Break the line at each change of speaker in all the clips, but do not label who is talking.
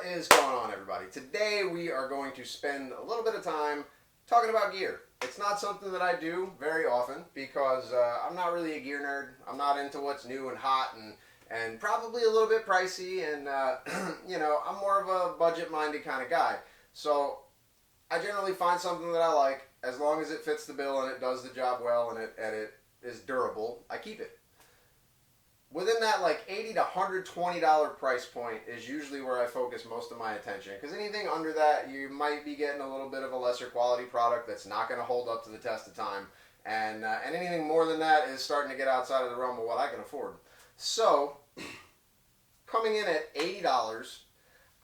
is going on, everybody? Today we are going to spend a little bit of time talking about gear. It's not something that I do very often because I'm not really a gear nerd. I'm not into what's new and hot and probably a little bit pricey, and you know, I'm more of a budget-minded kind of guy. So I generally find something that I like, as long as it fits the bill and it does the job well and it is durable, I keep it. Within that like $80 to $120 price point is usually where I focus most of my attention, because anything under that you might be getting a little bit of a lesser quality product that's not going to hold up to the test of time, and anything more than that is starting to get outside of the realm of what I can afford. So coming in at $80,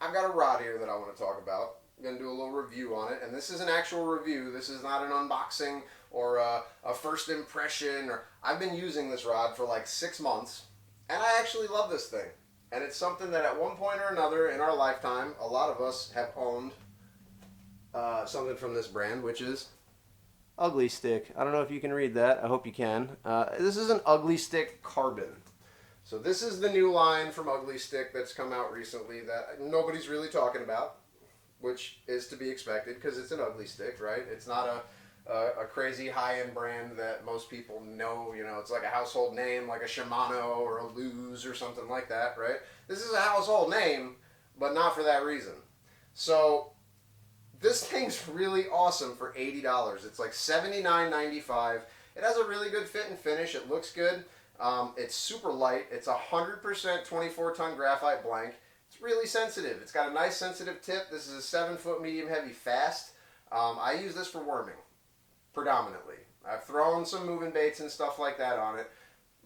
I've got a rod here that I want to talk about. I'm going to do a little review on it, and this is an actual review. This is not an unboxing or a first impression. I've been using this rod for like 6 months. And I actually love this thing. And it's something that at one point or another in our lifetime, a lot of us have owned something from this brand, which is Ugly Stik. I don't know if you can read that. I hope you can. This is an Ugly Stik Carbon. So this is the new line from Ugly Stik that's come out recently that nobody's really talking about, which is to be expected because it's an Ugly Stik, right? It's not a crazy high-end brand that most people know. You know, it's like a household name, like a Shimano or a Luz or something like that, right? This is a household name, but not for that reason. So this thing's really awesome for $80. It's like $79.95. It has a really good fit and finish. It looks good. It's super light. It's 100% 24-ton graphite blank. It's really sensitive. It's got a nice sensitive tip. This is a 7-foot medium heavy fast. I use this for worming predominantly. I've thrown some moving baits and stuff like that on it,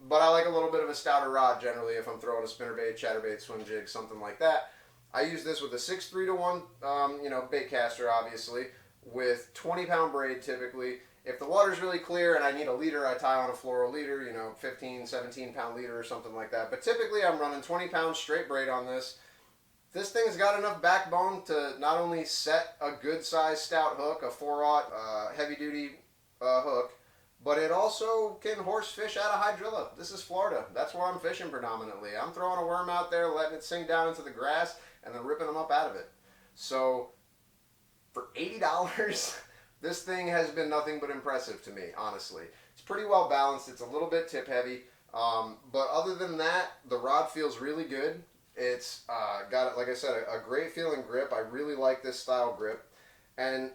but I like a little bit of a stouter rod generally if I'm throwing a spinnerbait, chatterbait, swim jig, something like that. I use this with a 6-3-to-1 you know, bait caster, obviously, with 20-pound braid typically. If the water's really clear and I need a leader, I tie on a fluoro leader, you know, 15, 17-pound leader or something like that. But typically I'm running 20 pounds straight braid on this. This thing's got enough backbone to not only set a good size stout hook, a 4/0 heavy duty hook, but it also can horse fish out of hydrilla. This is Florida. That's where I'm fishing predominantly. I'm throwing a worm out there, letting it sink down into the grass, and then ripping them up out of it. So for $80, this thing has been nothing but impressive to me, honestly. It's pretty well balanced. It's a little bit tip heavy, but other than that, the rod feels really good. It's got, like I said, a great feeling grip. I really like this style grip. And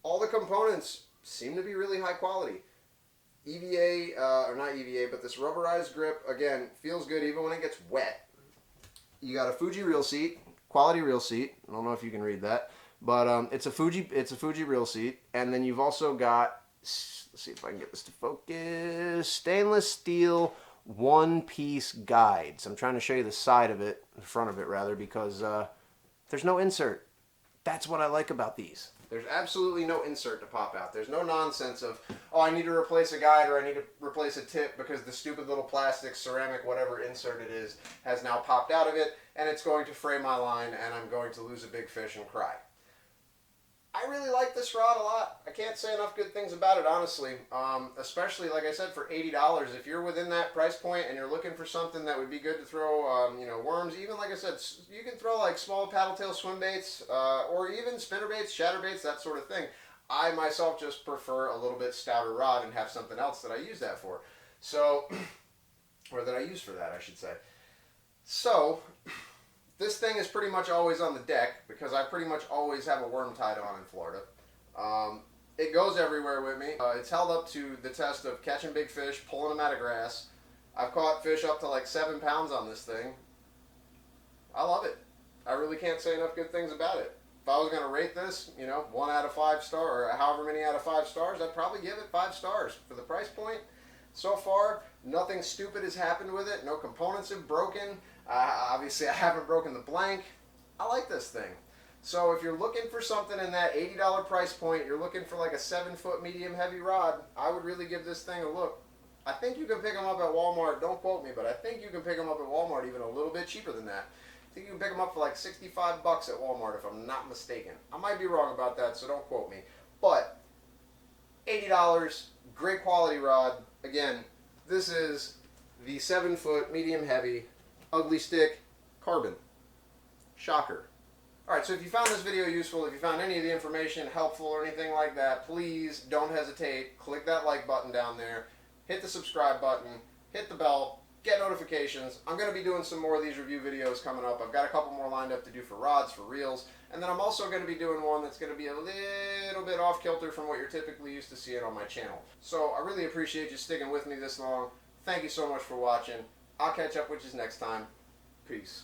all the components seem to be really high quality. EVA, or not EVA, but this rubberized grip, again, feels good even when it gets wet. You got a Fuji reel seat, quality reel seat. I don't know if you can read that, but it's a Fuji reel seat. And then you've also got, let's see if I can get this to focus, stainless steel one-piece guides. I'm trying to show you the side of it, the front of it rather, because there's no insert. That's what I like about these. There's absolutely no insert to pop out. There's no nonsense of, oh, I need to replace a guide or I need to replace a tip because the stupid little plastic, ceramic, whatever insert it is has now popped out of it and it's going to fray my line and I'm going to lose a big fish and cry. I really like this rod a lot. I can't say enough good things about it, honestly. Especially, like I said, for $80. If you're within that price point and you're looking for something that would be good to throw, you know, worms, even like I said, you can throw like small paddle tail swim baits, or even spinner baits, chatterbaits, that sort of thing. I myself just prefer a little bit stouter rod and have something else that I use that for. So, or that I use for that, I should say. So, this thing is pretty much always on the deck because I pretty much always have a worm tied on in Florida. It goes everywhere with me. It's held up to the test of catching big fish, pulling them out of grass. I've caught fish up to like 7 pounds on this thing. I love it. I really can't say enough good things about it. If I was going to rate this, you know, 1 out of 5 stars, or however many out of 5 stars, I'd probably give it 5 stars. For the price point, so far, nothing stupid has happened with it. No components have broken. Obviously, I haven't broken the blank. I like this thing. So if you're looking for something in that $80 price point, you're looking for like a 7-foot medium heavy rod, I would really give this thing a look. I think you can pick them up at Walmart. Don't quote me, but I think you can pick them up at Walmart even a little bit cheaper than that. I think you can pick them up for like 65 bucks at Walmart if I'm not mistaken. I might be wrong about that, so don't quote me. But $80, great quality rod. Again, this is the 7-foot medium heavy Ugly Stik Carbon. Shocker. Alright, so if you found this video useful, if you found any of the information helpful or anything like that, please don't hesitate. Click that like button down there. Hit the subscribe button. Hit the bell. Get notifications. I'm going to be doing some more of these review videos coming up. I've got a couple more lined up to do for rods, for reels, and then I'm also going to be doing one that's going to be a little bit off kilter from what you're typically used to seeing on my channel. So I really appreciate you sticking with me this long. Thank you so much for watching. I'll catch up with you next time. Peace.